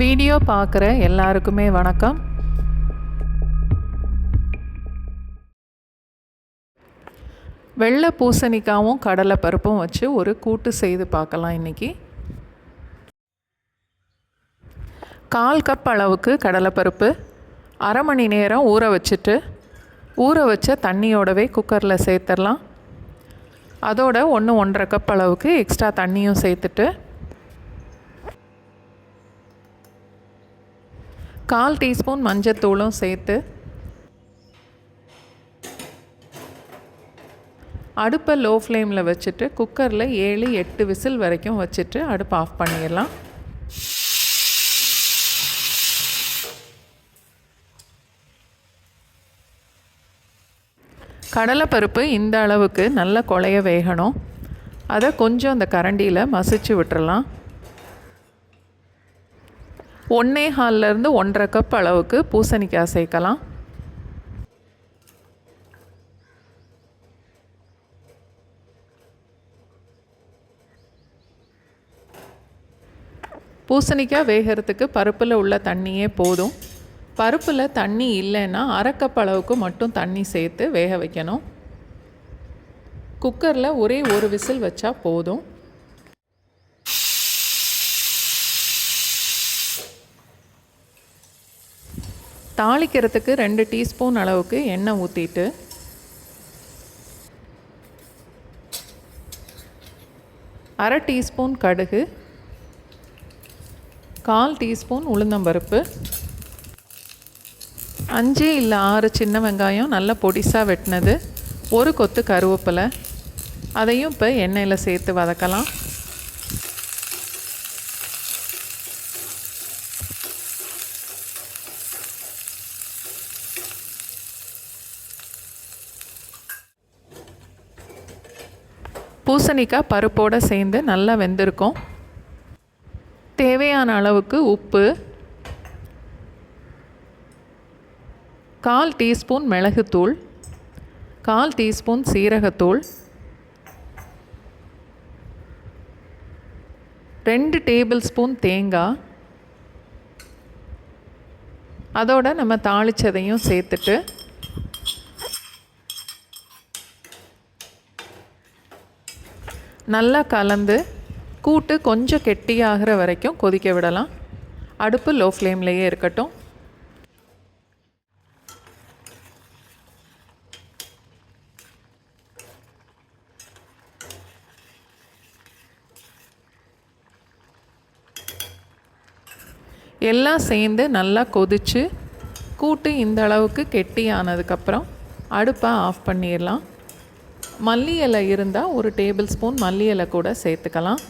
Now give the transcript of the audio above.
Video பார்க்குற எல்லாருக்குமே வணக்கம். வெள்ளை பூசணிக்காவும் கடலை பருப்பும் வச்சு ஒரு கூட்டு செய்து பார்க்கலாம். இன்றைக்கி 1/4 கப் அளவுக்கு கடலைப்பருப்பு அரை மணி நேரம் ஊற வச்சுட்டு ஊற வச்ச தண்ணியோடவே குக்கரில் சேர்த்துடலாம். அதோட 1-1.5 கப் அளவுக்கு எக்ஸ்ட்ரா தண்ணியும் சேர்த்துட்டு 1/4 டீஸ்பூன் மஞ்சத்தூளும் சேர்த்து அடுப்பை லோ ஃப்ளேமில் வச்சுட்டு குக்கரில் 7-8 விசில் வரைக்கும் வச்சுட்டு அடுப்பை ஆஃப் பண்ணிடலாம். கடலைப்பருப்பு இந்த அளவுக்கு நல்ல குழைய வேகணும். அதை கொஞ்சம் அந்த கரண்டியில் மசிச்சு விட்டுறலாம். 1.25 1/2 கப் அளவுக்கு பூசணிக்காய் சேர்க்கலாம். பூசணிக்காய் வேகிறதுக்கு பருப்பில் உள்ள தண்ணியே போதும். பருப்பில் தண்ணி இல்லைன்னா 1/2 கப் அளவுக்கு மட்டும் தண்ணி சேர்த்து வேக வைக்கணும். குக்கரில் ஒரே ஒரு விசில் வச்சா போதும். தாளிக்கிறதுக்கு 2 டீஸ்பூன் அளவுக்கு எண்ணெய் ஊற்றிட்டு அரை டீஸ்பூன் கடுகு, 1/4 டீஸ்பூன் உளுந்தம்பருப்பு, 5 இல்லை 6 சின்ன வெங்காயம் நல்லா பொடிசாக வெட்டினது, ஒரு கொத்து கருவேப்பிலை, அதையும் இப்போ எண்ணெயில் சேர்த்து வதக்கலாம். பூசணிக்காய் பருப்போடு சேர்ந்து நல்லா வெந்திருக்கும். தேவையான அளவுக்கு உப்பு, 1/4 டீஸ்பூன் மிளகுத்தூள், 1/4 டீஸ்பூன் சீரகத்தூள், 2 டேபிள் ஸ்பூன் தேங்காய், அதோடு நம்ம தாளித்ததையும் சேர்த்துட்டு நல்லா கலந்து கூட்டு கொஞ்சம் கெட்டியாகிற வரைக்கும் கொதிக்க விடலாம். அடுப்பு லோ ஃப்ளேம்லேயே இருக்கட்டும். எல்லாம் சேர்ந்து நல்லா கொதித்து கூட்டு இந்த அளவுக்கு கெட்டியானதுக்கப்புறம் அடுப்பை ஆஃப் பண்ணிடலாம். மல்லி இலை இருந்தால் ஒரு டேபிள் ஸ்பூன் மல்லி இலை கூட சேர்த்துக்கலாம்.